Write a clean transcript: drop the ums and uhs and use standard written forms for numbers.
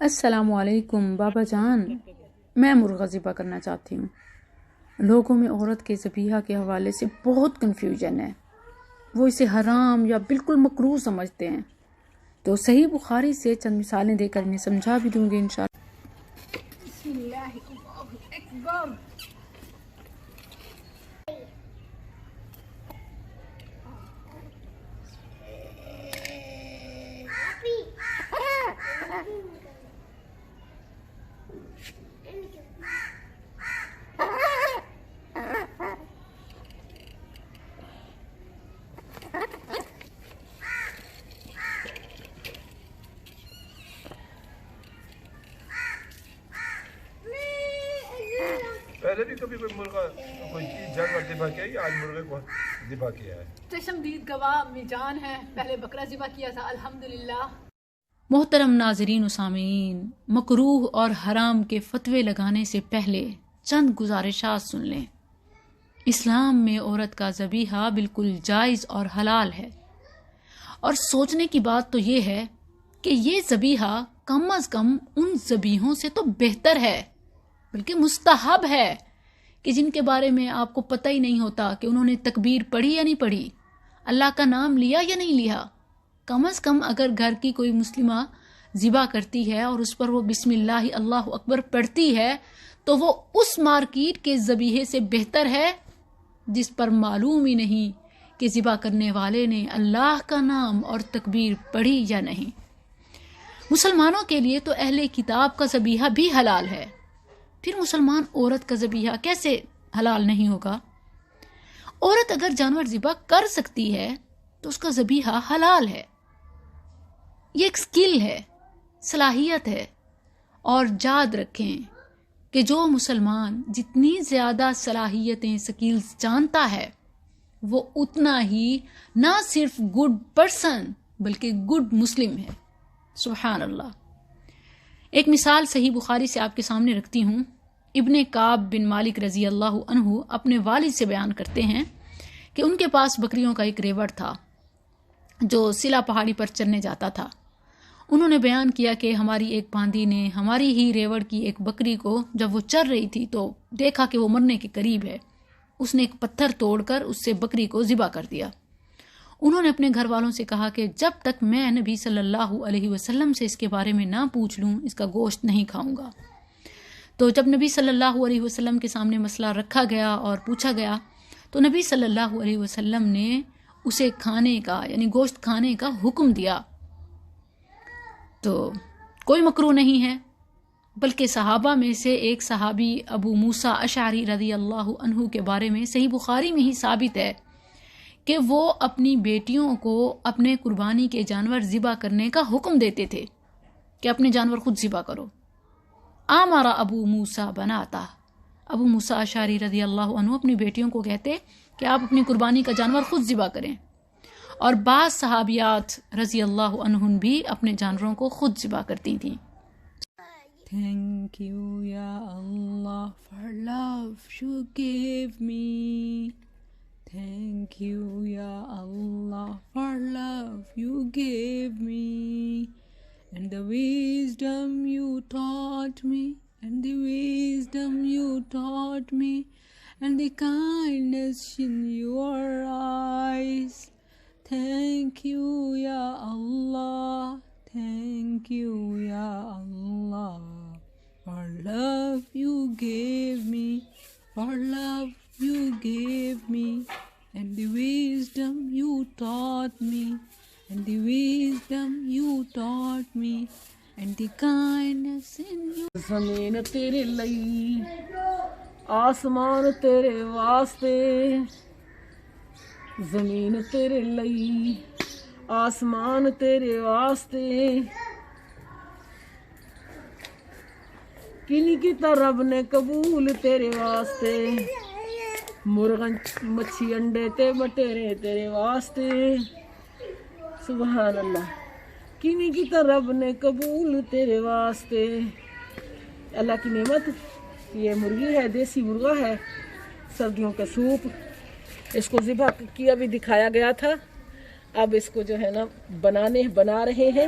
السلام علیکم بابا جان، میں مرغا ذبح کرنا چاہتی ہوں۔ لوگوں میں عورت کے ذبیحہ کے حوالے سے بہت کنفیوژن ہے، وہ اسے حرام یا بالکل مکروہ سمجھتے ہیں، تو صحیح بخاری سے چند مثالیں دے کر انہیں سمجھا بھی دوں گی انشاءاللہ۔ بسم اللہ اللہ اکبر۔ پہلے بھی کبھی کوئی مرغا کوئی جانور ذبح کیا یا آج مرغے کو ذبح کیا ہے؟ چشمدید گواہ امی جان ہے، پہلے بکرا ذبح کیا تھا الحمدللہ۔ محترم ناظرین و سامعین، مکروہ اور حرام کے فتوے لگانے سے پہلے چند گزارشات سن لیں۔ اسلام میں عورت کا ذبیحہ بالکل جائز اور حلال ہے، اور سوچنے کی بات تو یہ ہے کہ یہ ذبیحہ کم از کم ان ذبیحوں سے تو بہتر ہے، بلکہ مستحب ہے، کہ جن کے بارے میں آپ کو پتہ ہی نہیں ہوتا کہ انہوں نے تکبیر پڑھی یا نہیں پڑھی، اللہ کا نام لیا یا نہیں لیا۔ کم از کم اگر گھر کی کوئی مسلمہ ذبح کرتی ہے اور اس پر وہ بسم اللہ اللہ اکبر پڑھتی ہے تو وہ اس مارکیٹ کے ذبیحے سے بہتر ہے جس پر معلوم ہی نہیں کہ ذبح کرنے والے نے اللہ کا نام اور تکبیر پڑھی یا نہیں۔ مسلمانوں کے لیے تو اہل کتاب کا ذبیحہ بھی حلال ہے، پھر مسلمان عورت کا ذبیحہ کیسے حلال نہیں ہوگا؟ عورت اگر جانور ذبح کر سکتی ہے تو اس کا ذبیحہ حلال ہے۔ یہ ایک سکل ہے، صلاحیت ہے، اور یاد رکھیں کہ جو مسلمان جتنی زیادہ صلاحیتیں سکلز جانتا ہے وہ اتنا ہی نہ صرف گڈ پرسن بلکہ گڈ مسلم ہے۔ سبحان اللہ۔ ایک مثال صحیح بخاری سے آپ کے سامنے رکھتی ہوں۔ ابن کعب بن مالک رضی اللہ عنہ اپنے والد سے بیان کرتے ہیں کہ ان کے پاس بکریوں کا ایک ریوڑ تھا جو سلا پہاڑی پر چرنے جاتا تھا۔ انہوں نے بیان کیا کہ ہماری ایک باندی نے ہماری ہی ریوڑ کی ایک بکری کو جب وہ چر رہی تھی تو دیکھا کہ وہ مرنے کے قریب ہے، اس نے ایک پتھر توڑ کر اس سے بکری کو ذبح کر دیا۔ انہوں نے اپنے گھر والوں سے کہا کہ جب تک میں نبی صلی اللہ علیہ وسلم سے اس کے بارے میں نہ پوچھ لوں اس کا گوشت نہیں کھاؤں گا۔ تو جب نبی صلی اللہ علیہ وسلم کے سامنے مسئلہ رکھا گیا اور پوچھا گیا تو نبی صلی اللہ علیہ وسلم نے اسے کھانے کا یعنی گوشت کھانے کا حکم دیا۔ تو کوئی مکروہ نہیں ہے، بلکہ صحابہ میں سے ایک صحابی ابو موسیٰ اشعری رضی اللہ عنہ کے بارے میں صحیح بخاری میں ہی ثابت ہے کہ وہ اپنی بیٹیوں کو اپنے قربانی کے جانور ذبح کرنے کا حکم دیتے تھے کہ اپنے جانور خود ذبح کرو۔ آمارا ابو موسیٰ بناتا، ابو موسیٰ اشعری رضی اللہ عنہ اپنی بیٹیوں کو کہتے کہ آپ اپنی قربانی کا جانور خود ذبح کریں، اور بعض صحابیات رضی اللہ عنہن بھی اپنے جانوروں کو خود ذبح کرتی تھیں۔ Thank you ya Allah for love you gave me. Thank you ya Allah for love you gave me. And the wisdom you taught me, and the wisdom you taught me, and the kindness in your eyes. Thank you ya Allah, thank you ya Allah, for love you gave me, for love you gave me, and the wisdom you taught me, and the wisdom you taught me, and the kindness in you. زمین تیرے لئی آسمان تیرے واسطے، زمین تیرے لئی آسمان تیرے واسطے، کنی کیتا رب نے قبول تیرے واسطے، مرغن مچھی انڈے تے بٹیرے تیرے واسطے۔ سبحان اللہ۔ کنی کیتا رب نے قبول تیرے واسطے۔ اللہ کی نعمت، یہ مرغی ہے، دیسی مرغا ہے، سردیوں کا سوپ، اس کو ذبح کیا بھی دکھایا گیا تھا۔ اب اس کو جو ہے نا بنا رہے ہیں،